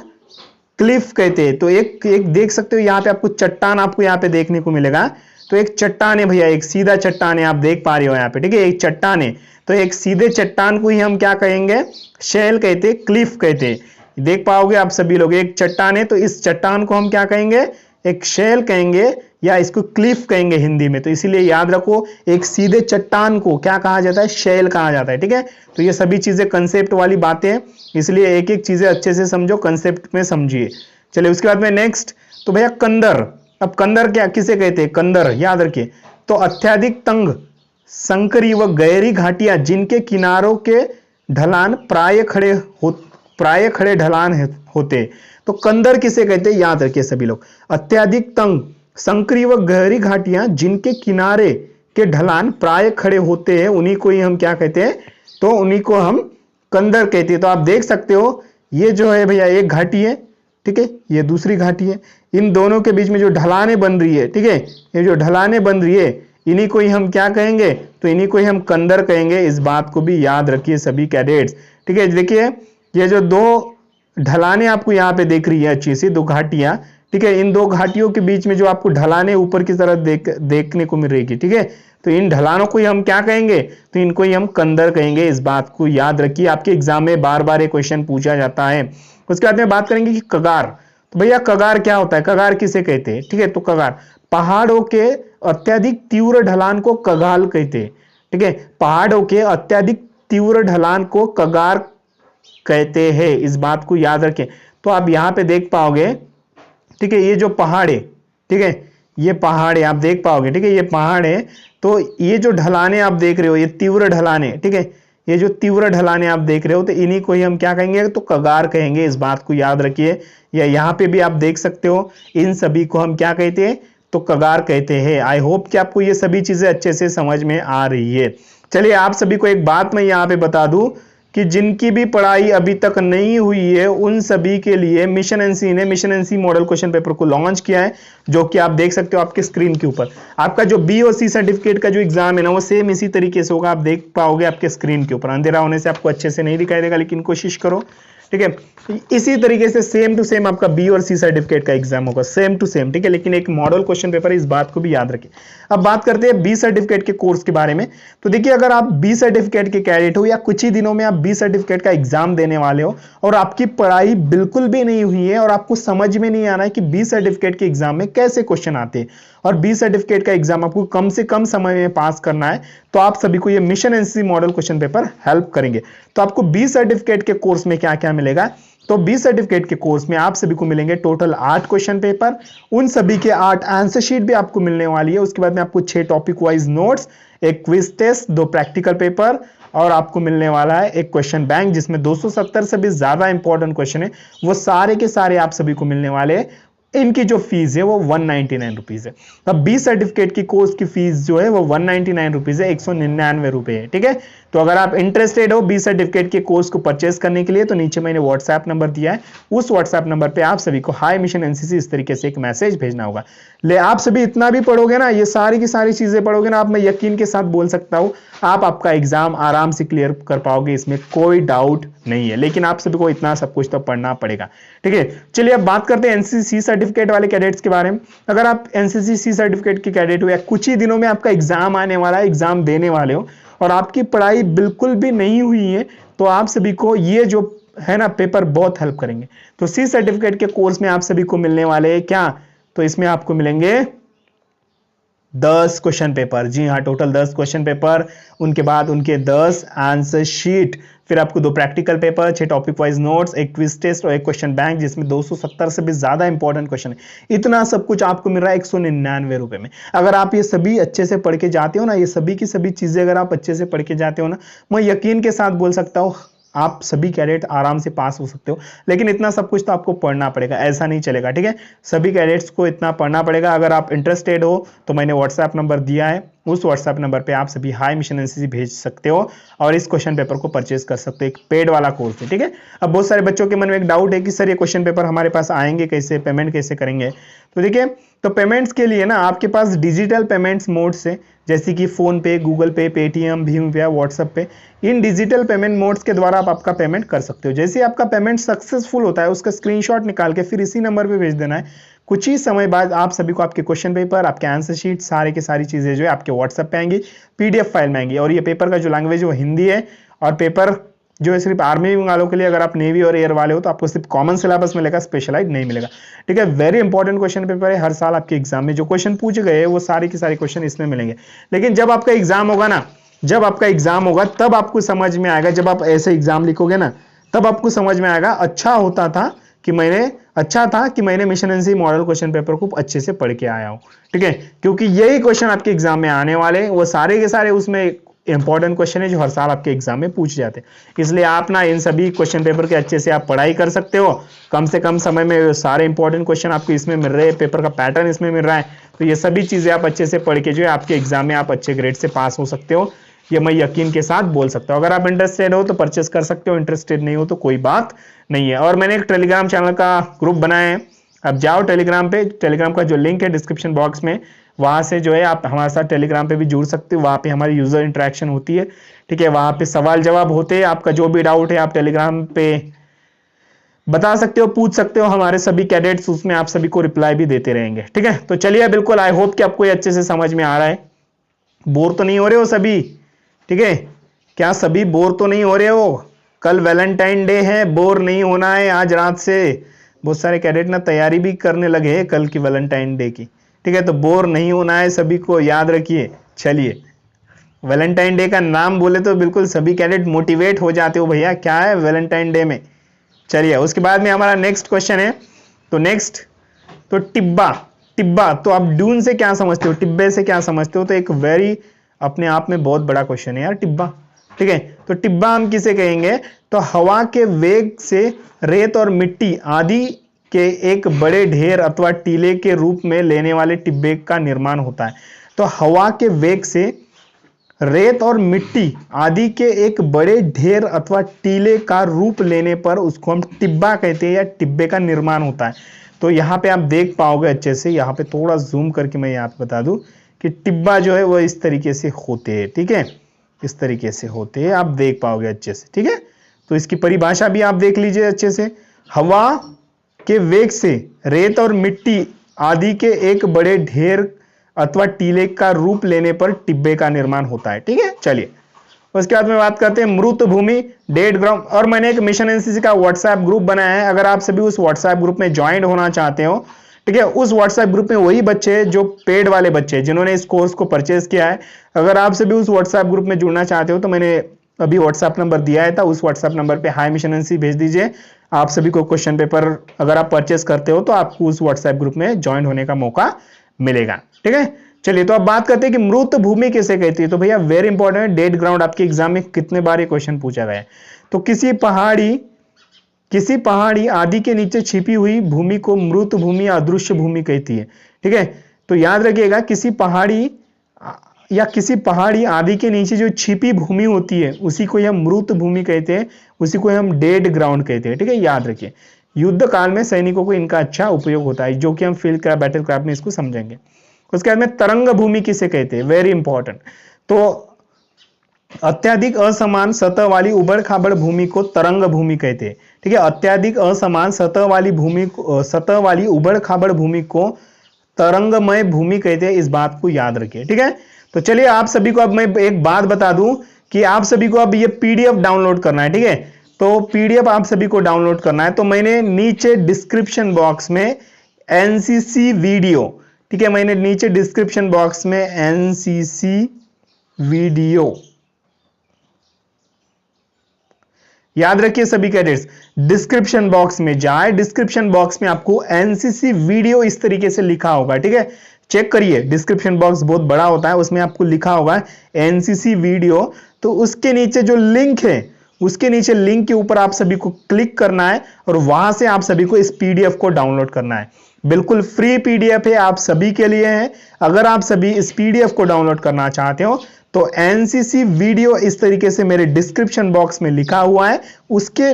Speaker 1: क्लिफ कहते हैं। तो एक देख सकते हो यहाँ पे आपको चट्टान आपको यहाँ पे देखने को मिलेगा। तो एक चट्टान है भैया, एक सीधा चट्टान है, आप देख पा रहे हो यहाँ पे, ठीक है, एक चट्टान है। तो एक सीधे चट्टान को ही हम क्या कहेंगे, शेल कहते हैं, क्लिफ कहते हैं। देख पाओगे आप सभी लोग, एक चट्टान है तो इस चट्टान को हम क्या कहेंगे, एक शेल कहेंगे या इसको क्लिफ कहेंगे हिंदी में। तो इसीलिए याद रखो, एक सीधे चट्टान को क्या कहा जाता है, शेल कहा जाता है, ठीक है। तो ये सभी चीजें कंसेप्ट वाली बातें हैं, इसलिए एक एक चीजें अच्छे से समझो, कंसेप्ट में समझिए। चलिए उसके बाद में नेक्स्ट, तो भैया कंदर। अब कंदर क्या किसे कहते हैं, कंदर याद रखिए। तो अत्यधिक तंग, संकरी व गहरी घाटियां जिनके किनारों के ढलान प्राय खड़े ढलान होते। तो कंदर किसे कहते हैं, याद रखिए सभी लोग। अत्यधिक तंग, संकरी व गहरी घाटियां जिनके किनारे के ढलान प्राय खड़े होते हैं, उन्हीं को ही हम क्या कहते हैं, तो उन्हीं को हम कंदर कहते हैं। तो आप देख सकते हो, ये जो है भैया एक घाटी है, ठीक है, ये दूसरी घाटी है, इन दोनों के बीच में जो ढलाने बन रही है, ठीक है, ये जो ढलाने बन रही है, इन्हीं को ही हम क्या कहेंगे, तो इन्हीं को ही हम कंदर कहेंगे। इस बात को भी याद रखिए सभी कैडेट्स, ठीक है। देखिए ये जो दो ढलाने आपको यहाँ पे देख रही है अच्छी सी, दो घाटियां, ठीक है, इन दो घाटियों के बीच में जो आपको ढलाने ऊपर की तरफ देखने को मिल रही है, ठीक है। तो इन ढलानों को ही हम क्या कहेंगे, तो इनको ही हम कंदर कहेंगे। इस बात को याद रखिए, आपके एग्जाम में बार बार ये क्वेश्चन पूछा जाता है। उसके बाद में बात करेंगे कि कगार। तो भैया कगार क्या होता है, कगार किसे कहते हैं, ठीक है। तो कगार, पहाड़ों के अत्यधिक तीव्र ढलान को कगाल कहते हैं, ठीक है, पहाड़ों के अत्यधिक तीव्र ढलान को कगार कहते हैं। इस बात को याद रखें। तो आप यहाँ पे देख पाओगे, ठीक है, ये जो पहाड़ है, ठीक है, ये पहाड़ है, आप देख पाओगे, ठीक है, ये पहाड़ है। तो ये जो ढलाने आप देख रहे हो, ये तीव्र ढलाने, ठीक है, ये जो तीव्र ढलाने आप देख रहे हो, तो इन्हीं को ही हम क्या कहेंगे, तो कगार कहेंगे। इस बात को याद रखिए। या यहाँ पे भी आप देख सकते हो, इन सभी को हम क्या कहते हैं, तो कगार कहते हैं। आई होप कि आपको ये सभी चीजें अच्छे से समझ में आ रही है। चलिए आप सभी को एक बात मैं यहाँ पे बता दूं कि जिनकी भी पढ़ाई अभी तक नहीं हुई है, उन सभी के लिए मिशन एनसी ने mission NC model question paper को लॉन्च किया है, जो कि आप देख सकते हो आपके स्क्रीन के ऊपर। आपका जो बी और सी सर्टिफिकेट का जो एग्जाम है ना, वो सेम इसी तरीके से होगा, आप देख पाओगे आपके स्क्रीन के ऊपर। अंधेरा होने से आपको अच्छे से नहीं दिखाई देगा, लेकिन कोशिश करो, ठीक है। इसी तरीके से सेम टू सेम आपका बी और सी सर्टिफिकेट का एग्जाम होगा, सेम टू सेम, ठीक है, लेकिन एक मॉडल क्वेश्चन पेपर है, इस बात को भी याद रखिए। अब बात करते हैं बी सर्टिफिकेट के कोर्स के बारे में। तो देखिए, अगर आप बी सर्टिफिकेट के कैडेट हो या कुछ ही दिनों में आप बी सर्टिफिकेट का एग्जाम देने वाले हो और आपकी पढ़ाई बिल्कुल भी नहीं हुई है और आपको समझ में नहीं आ रहा है कि बी सर्टिफिकेट के एग्जाम में कैसे क्वेश्चन आते हैं और बी सर्टिफिकेट का एग्जाम आपको कम से कम समय में पास करना है, तो आप सभी को ये mission NCC model question paper help करेंगे। तो आपको बी सर्टिफिकेट के कोर्स में क्या क्या मिलेगा, तो बी सर्टिफिकेट के कोर्स में आप सभी को मिलेंगे टोटल 8 क्वेश्चन पेपर, उन सभी के 8 आंसर शीट भी आपको मिलने वाली है। उसके बाद में आपको 6 टॉपिक वाइज नोट्स, एक क्विज टेस्ट, 2 प्रैक्टिकल पेपर और आपको मिलने वाला है एक क्वेश्चन बैंक, जिसमें 270 से भी ज्यादा इंपॉर्टेंट क्वेश्चन है, वो सारे के सारे आप सभी को मिलने वाले हैं। इनकी जो फीस है वो 199 रुपीज है। अब बी सर्टिफिकेट की कोर्स की फीस जो है वो 199 रुपीज है, 199 रुपए है, ठीक है। तो अगर आप इंटरेस्टेड हो बी सर्टिफिकेट के कोर्स को परचेस करने के लिए, तो नीचे मैंने व्हाट्सएप नंबर दिया है, उस व्हाट्सएप नंबर पे आप सभी को हाई मिशन एनसीसी इस तरीके से एक मैसेज भेजना होगा। ले आप सभी इतना भी पढ़ोगे ना, ये सारी की सारी चीजें पढ़ोगे ना, आप मैं यकीन के साथ बोल सकता हूं आप आपका एग्जाम आराम से क्लियर कर पाओगे, इसमें कोई डाउट नहीं है। लेकिन आप सभी को इतना सब कुछ तो पढ़ना पड़ेगा, ठीक है। चलिए अब बात करते हैं एनसीसी सर्टिफिकेट वाले कैडेट्स के बारे में। अगर आप एनसीसी सर्टिफिकेट के कैडेट हो या कुछ ही दिनों में आपका एग्जाम आने वाला है, एग्जाम देने वाले हो और आपकी पढ़ाई बिल्कुल भी नहीं हुई है, तो आप सभी को ये जो है ना पेपर बहुत हेल्प करेंगे। तो सी सर्टिफिकेट के कोर्स में आप सभी को मिलने वाले हैं क्या, तो इसमें आपको मिलेंगे 10 क्वेश्चन पेपर, जी हाँ, टोटल 10 क्वेश्चन पेपर, उनके बाद उनके 10 आंसर शीट, फिर आपको 2 practical paper, 6 topic wise notes, एक क्विज टेस्ट और एक क्वेश्चन बैंक, जिसमें 270 से भी ज्यादा इंपॉर्टेंट क्वेश्चन है। इतना सब कुछ आपको मिल रहा है 199 रुपए में। अगर आप ये सभी अच्छे से पढ़ के जाते हो ना, ये सभी की सभी चीजें अगर आप अच्छे से पढ़ के जाते हो ना, मैं यकीन के साथ बोल सकता हूँ आप सभी कैडेट आराम से पास हो सकते हो। लेकिन इतना सब कुछ तो आपको पढ़ना पड़ेगा, ऐसा नहीं चलेगा, ठीक है। सभी कैडेट्स को इतना पढ़ना पड़ेगा। अगर आप इंटरेस्टेड हो तो मैंने व्हाट्सएप नंबर दिया है, उस व्हाट्सएप नंबर पे आप सभी हाई मिशन एनसीसी भेज सकते हो और इस क्वेश्चन पेपर को परचेज कर सकते हो, एक पेड वाला कोर्स है, ठीक है। अब बहुत सारे बच्चों के मन में एक डाउट है कि सर ये क्वेश्चन पेपर हमारे पास आएंगे कैसे, पेमेंट कैसे करेंगे। तो देखिए, तो पेमेंट्स के लिए ना आपके पास डिजिटल पेमेंट्स मोड से, जैसे कि फोन पे, गूगल पे, पेटीएम, भीम पे, व्हाट्सएप पे, इन डिजिटल पेमेंट मोड्स के द्वारा आप आपका पेमेंट कर सकते हो। जैसे आपका पेमेंट सक्सेसफुल होता है उसका स्क्रीनशॉट निकाल के फिर इसी नंबर पे भेज देना है। कुछ ही समय बाद आप सभी को आपके क्वेश्चन पेपर, आपके आंसर शीट, सारे की सारी चीजें जो है आपके व्हाट्सएप पे आएंगी, पीडीएफ फाइल में आएंगी। और ये पेपर का जो लैंग्वेज है वो हिंदी है, और पेपर जो है सिर्फ आर्मी वालों के लिए, अगर आप नेवी और एयर वाले हो तो आपको सिर्फ कॉमन सिलेबस मिलेगा, स्पेशलाइज नहीं मिलेगा, ठीक है। वेरी इंपॉर्टेंट क्वेश्चन पेपर है, हर साल आपके एग्जाम में जो क्वेश्चन पूछे गए वो सारे के सारे क्वेश्चन इसमें मिलेंगे। लेकिन जब आपका एग्जाम होगा ना, जब आपका एग्जाम होगा तब आपको समझ में आएगा, जब आप ऐसे एग्जाम लिखोगे ना तब आपको समझ में आएगा अच्छा था कि मैंने mission NCC model question paper को अच्छे से पढ़ के आया हूं, ठीक है। क्योंकि यही क्वेश्चन आपके एग्जाम में आने वाले हैं, वो सारे के सारे उसमें इंपॉर्टेंट क्वेश्चन है जो हर साल आपके एग्जाम में पूछे जाते हैं। इसलिए आप ना इन सभी क्वेश्चन पेपर के अच्छे से आप पढ़ाई कर सकते हो, कम से कम समय में सारे इंपॉर्टेंट क्वेश्चन आपको इसमें मिल रहे हैं, पेपर का पैटर्न इसमें मिल रहा है। तो ये सभी चीजें आप अच्छे से पढ़ के जो है आपके एग्जाम में आप अच्छे ग्रेड से पास हो सकते हो, ये मैं यकीन के साथ बोल सकता हूं। अगर आप इंटरेस्टेड हो तो परचेस कर सकते हो, इंटरेस्टेड नहीं हो तो कोई बात नहीं है। और मैंने एक टेलीग्राम चैनल का ग्रुप बनाया है, अब जाओ टेलीग्राम पे, टेलीग्राम का जो लिंक है डिस्क्रिप्शन बॉक्स में, वहां से जो है आप हमारे साथ टेलीग्राम पे भी जुड़ सकते हो। वहां पे हमारी यूजर इंटरेक्शन होती है, ठीक है। वहां पे सवाल जवाब होते हैं, आपका जो भी डाउट है आप टेलीग्राम पे बता सकते हो, पूछ सकते हो, हमारे सभी कैडेट्स उसमें आप सभी को रिप्लाई भी देते रहेंगे, ठीक है। तो चलिए, बिल्कुल आई होप कि आपको ये अच्छे से समझ में आ रहा है, बोर तो नहीं हो रहे हो सभी, ठीक है। क्या सभी बोर तो नहीं हो रहे हो? कल वैलेंटाइन डे है, बोर नहीं होना है आज रात से। बहुत सारे कैडेट ना तैयारी भी करने लगे हैं कल की वैलेंटाइन डे की, ठीक है। तो बोर नहीं होना है सभी को, याद रखिए। चलिए, वैलेंटाइन डे का नाम बोले तो बिल्कुल सभी कैडेट मोटिवेट हो जाते हो, भैया क्या है वैलेंटाइन डे में। चलिए, उसके बाद में हमारा नेक्स्ट क्वेश्चन है, तो नेक्स्ट तो टिब्बा तो आप ड्यून से क्या समझते हो, टिब्बे से क्या समझते हो? तो एक वेरी अपने आप में बहुत बड़ा क्वेश्चन है यार, टिब्बा, ठीक है। तो टिब्बा हम किसे कहेंगे? तो हवा के वेग से रेत और मिट्टी आदि के एक बड़े ढेर अथवा टीले के रूप में लेने वाले टिब्बे का निर्माण होता है। तो हवा के वेग से रेत और मिट्टी आदि के एक बड़े ढेर अथवा टीले का रूप लेने पर उसको हम टिब्बा कहते हैं, या टिब्बे का निर्माण होता है। तो यहाँ पे आप देख पाओगे अच्छे से, यहाँ पे थोड़ा जूम करके मैं यहाँ पे बता दूं कि टिब्बा जो है वो इस तरीके से होते हैं, ठीक है, इस तरीके से होते हैं, आप देख पाओगे अच्छे से, ठीक है। तो इसकी परिभाषा भी आप देख लीजिए अच्छे से, हवा के वेग से रेत और मिट्टी आदि के एक बड़े ढेर अथवा टीले का रूप लेने पर टिब्बे का निर्माण होता है, ठीक है। चलिए, उसके बाद में बात करते हैं मृत भूमि, डेड ग्राउंड। और मैंने एक मिशन एनसीसी का व्हाट्सएप ग्रुप बनाया है, अगर आप सभी उस व्हाट्सएप ग्रुप में ज्वाइन होना चाहते हो, ठीक है। उस व्हाट्सएप ग्रुप में वही बच्चे जो पेड वाले बच्चे जिन्होंने इस कोर्स को परचेज किया है, अगर आप सभी उस व्हाट्सएप ग्रुप में जुड़ना चाहते हो तो मैंने अभी व्हाट्सएप नंबर दिया है, था उस व्हाट्सएप नंबर पे हाई मिशन एनसीसी भेज दीजिए। आप सभी को क्वेश्चन पेपर अगर आप परचेस करते हो तो आपको उस व्हाट्सएप ग्रुप में ज्वाइन होने का मौका मिलेगा, ठीक है। चलिए, तो अब बात करते हैं कि मृत भूमि किसे कहती है। तो भैया वेरी इंपॉर्टेंट है, डेड ग्राउंड आपके एग्जाम में कितने बार ये क्वेश्चन पूछा गया है। तो किसी पहाड़ी आदि के नीचे छिपी हुई भूमि को मृत भूमि या अदृश्य भूमि कहती है, ठीक है। तो याद रखिएगा, किसी पहाड़ी आदि के नीचे जो छिपी भूमि होती है उसी को हम मृत भूमि कहते हैं, उसी को हम डेड ग्राउंड कहते हैं, ठीक है। याद रखिए, युद्ध काल में सैनिकों को इनका अच्छा उपयोग होता है, जो कि हम फील्ड क्राफ्ट, बैटल क्राफ्ट में इसको समझेंगे। उसके बाद में तरंग भूमि किसे कहते हैं, वेरी इंपॉर्टेंट। तो अत्यधिक असमान सतह वाली उबड़ खाबड़ भूमि को तरंग भूमि कहते हैं, ठीक है। अत्यधिक असमान सतह वाली उबड़ खाबड़ भूमि को तरंगमय भूमि कहते हैं, इस बात को याद रखिए, ठीक है। तो चलिए, आप सभी को अब मैं एक बात बता दूं कि आप सभी को अब ये पीडीएफ डाउनलोड करना है, ठीक है। तो पीडीएफ आप सभी को डाउनलोड करना है, तो मैंने नीचे डिस्क्रिप्शन बॉक्स में एनसीसी वीडियो, ठीक है, मैंने नीचे डिस्क्रिप्शन बॉक्स में एनसीसी वीडियो, याद रखिए सभी कैडेट्स, डिस्क्रिप्शन बॉक्स में जाए, डिस्क्रिप्शन बॉक्स में आपको एनसीसी वीडियो इस तरीके से लिखा होगा, ठीक है। चेक करिए, डिस्क्रिप्शन बॉक्स बहुत बड़ा होता है, उसमें आपको लिखा होगा एनसीसी वीडियो। तो उसके नीचे जो लिंक है, उसके नीचे लिंक के ऊपर आप सभी को क्लिक करना है और वहां से आप सभी को इस पीडीएफ को डाउनलोड करना है। बिल्कुल फ्री पीडीएफ है, आप सभी के लिए है। अगर आप सभी इस पीडीएफ को डाउनलोड करना चाहते हो तो एनसीसी वीडियो इस तरीके से मेरे डिस्क्रिप्शन बॉक्स में लिखा हुआ है, उसके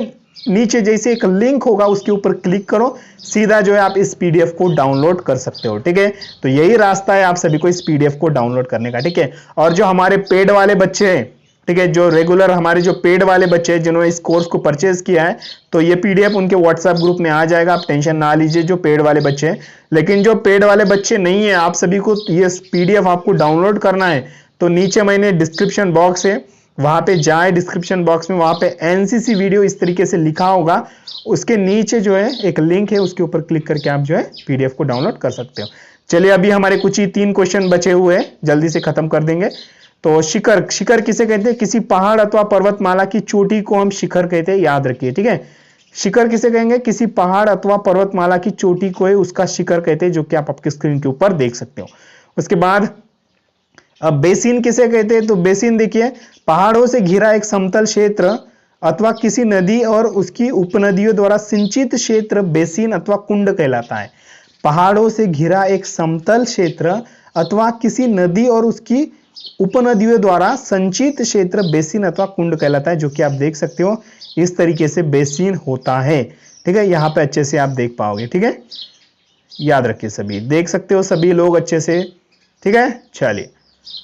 Speaker 1: नीचे जैसे एक लिंक होगा उसके ऊपर क्लिक करो, सीधा जो है आप इस पीडीएफ को डाउनलोड कर सकते हो। ठीक है, तो यही रास्ता है आप सभी को इस पीडीएफ को डाउनलोड करने का। ठीक है, और जो हमारे पेड वाले बच्चे हैं, ठीक है, जो रेगुलर हमारे जो पेड वाले बच्चे हैं जिन्होंने इस कोर्स को परचेज किया है, तो ये पीडीएफ उनके व्हाट्सएप ग्रुप में आ जाएगा, आप टेंशन ना लीजिए जो पेड वाले बच्चे हैं। लेकिन जो पेड वाले बच्चे नहीं है, आप सभी को ये पीडीएफ आपको डाउनलोड करना है, तो नीचे मैंने डिस्क्रिप्शन बॉक्स है, वहां पे जाए डिस्क्रिप्शन बॉक्स में, वहां पे एनसीसी वीडियो इस तरीके से लिखा होगा, उसके नीचे जो है एक लिंक है, उसके ऊपर क्लिक करके आप जो है पीडीएफ को डाउनलोड कर सकते हो। चलिए, अभी हमारे कुछ ही 3 क्वेश्चन बचे हुए हैं, जल्दी से खत्म कर देंगे। तो शिखर, शिखर किसे कहते हैं? किसी पहाड़ अथवा पर्वतमाला की चोटी को हम शिखर कहते हैं, याद रखिए। ठीक है, शिखर किसे कहेंगे? किसी पहाड़ अथवा पर्वतमाला की चोटी को उसका शिखर कहते हैं, जो कि आप आपकी स्क्रीन के ऊपर देख सकते हो। उसके बाद अब बेसिन किसे कहते हैं? तो बेसिन देखिए, पहाड़ों से घिरा एक समतल क्षेत्र अथवा किसी नदी और उसकी उपनदियों द्वारा सिंचित क्षेत्र बेसिन अथवा कुंड कहलाता है। पहाड़ों से घिरा एक समतल क्षेत्र अथवा किसी नदी और उसकी उपनदियों द्वारा संचित क्षेत्र बेसिन अथवा कुंड कहलाता है, जो कि आप देख सकते हो इस तरीके से बेसिन होता है। ठीक है, यहाँ पे अच्छे से आप देख पाओगे। ठीक है, याद रखिए, सभी देख सकते हो सभी लोग अच्छे से। ठीक है, चलिए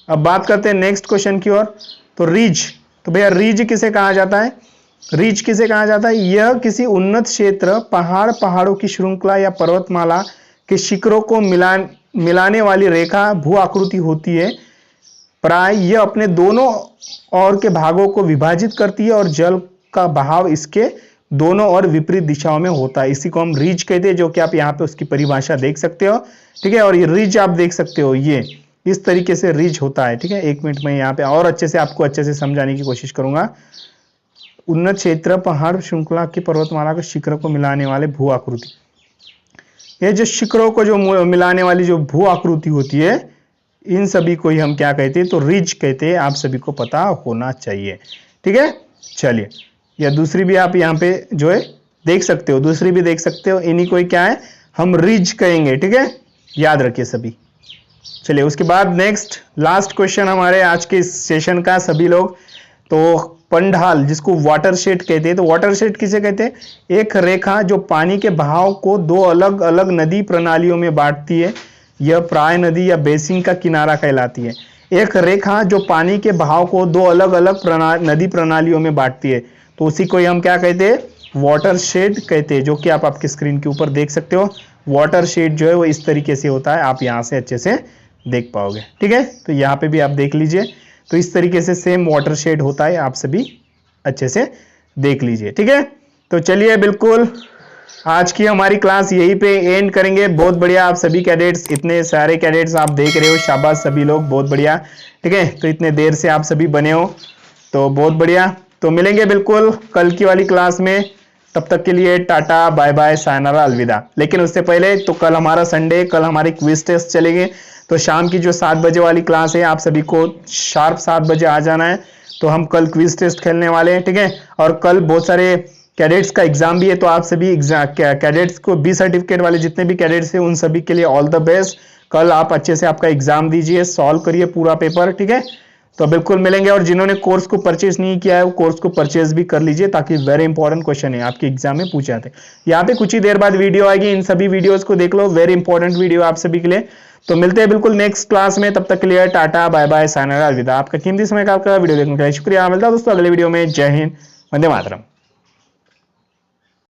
Speaker 1: अब बात करते हैं नेक्स्ट क्वेश्चन की ओर। तो रिज, तो भैया रिज किसे कहा जाता है? रिज किसे कहा जाता है? यह किसी उन्नत क्षेत्र, पहाड़, पहाड़ों की श्रृंखला या पर्वतमाला के शिखरों को मिलाने वाली रेखा भू आकृति होती है। प्राय यह अपने दोनों ओर के भागों को विभाजित करती है और जल का बहाव इसके दोनों और विपरीत दिशाओं में होता है। इसी को हम रिज कहते हैं, जो कि आप यहाँ पे उसकी परिभाषा देख सकते हो। ठीक है, और ये रिज आप देख सकते हो, ये इस तरीके से रिज होता है। ठीक है, 1 मिनट में यहाँ पे और अच्छे से आपको अच्छे से समझाने की कोशिश करूंगा। उन्नत क्षेत्र, पहाड़ श्रृंखला की पर्वतमाला के शिखरों को मिलाने वाले भू आकृति, ये जो शिखरों को जो मिलाने वाली जो भू आकृति होती है, इन सभी को ही हम क्या कहते हैं? तो रिज कहते हैं, आप सभी को पता होना चाहिए। ठीक है, चलिए, या दूसरी भी आप यहाँ पे जो है देख सकते हो, दूसरी भी देख सकते हो, इन्हीं को ही क्या है हम रिज कहेंगे। ठीक है, याद रखिए सभी। चलिए, उसके बाद नेक्स्ट लास्ट क्वेश्चन हमारे आज के सेशन का सभी लोग। तो पंडाल, जिसको वाटरशेड कहते हैं, तो वाटरशेड किसे कहते हैं? एक रेखा जो पानी के बहाव को 2 अलग अलग नदी प्रणालियों में बांटती है, यह प्राय नदी या बेसिन का किनारा कहलाती है। एक रेखा जो पानी के बहाव को 2 अलग अलग नदी प्रणालियों में बांटती है, तो उसी को हम क्या कहते हैं? वाटरशेड कहते हैं, जो कि आप आपकी स्क्रीन के ऊपर देख सकते हो। वाटरशेड जो है वो इस तरीके से होता है, आप यहाँ से अच्छे से देख पाओगे। ठीक है, तो यहाँ पे भी आप देख लीजिए, तो इस तरीके से सेम वाटरशेड होता है, आप सभी अच्छे से देख लीजिए। ठीक है, तो चलिए, बिल्कुल आज की हमारी क्लास यहीं पे एंड करेंगे। बहुत बढ़िया, आप सभी कैडेट्स, इतने सारे कैडेट्स आप देख रहे हो, शाबाश सभी लोग, बहुत बढ़िया। ठीक है, तो इतने देर से आप सभी बने हो, तो बहुत बढ़िया। तो मिलेंगे बिल्कुल कल की वाली क्लास में, तब तक के लिए टाटा, बाय बाय, सायनारा, अलविदा। लेकिन उससे पहले, तो कल हमारा संडे, कल हमारे क्विज टेस्ट चलेंगे, तो शाम की जो 7 बजे वाली क्लास है, आप सभी को शार्प 7 बजे आ जाना है। तो हम कल क्विज टेस्ट खेलने वाले हैं। ठीक है, और कल बहुत सारे कैडेट्स का एग्जाम भी है, तो आप सभी कैडेट्स को बी सर्टिफिकेट वाले जितने भी कैडेट्स हैं उन सभी के लिए ऑल द बेस्ट। कल आप अच्छे से आपका एग्जाम दीजिए, सॉल्व करिए पूरा पेपर। ठीक है, तो बिल्कुल मिलेंगे। और जिन्होंने कोर्स को परचेज नहीं किया है, वो कोर्स को परचेज भी कर लीजिए, ताकि वेरी इंपॉर्टेंट क्वेश्चन है, आपके एग्जाम में पूछे जाते हैं। यहाँ पे कुछ ही देर बाद वीडियो आएगी, इन सभी वीडियोस को देख लो, वेरी इंपॉर्टेंट वीडियो आप सभी के लिए। तो मिलते हैं बिल्कुल नेक्स्ट क्लास में, तब तक के लिए टाटा, बाय बाय, सायनारा, अलविदा। आपका कीमती समय का आपका वीडियो देखने के लिए शुक्रिया। मिलता है दोस्तों अगले वीडियो में। जय हिंद, वंदे मातरम।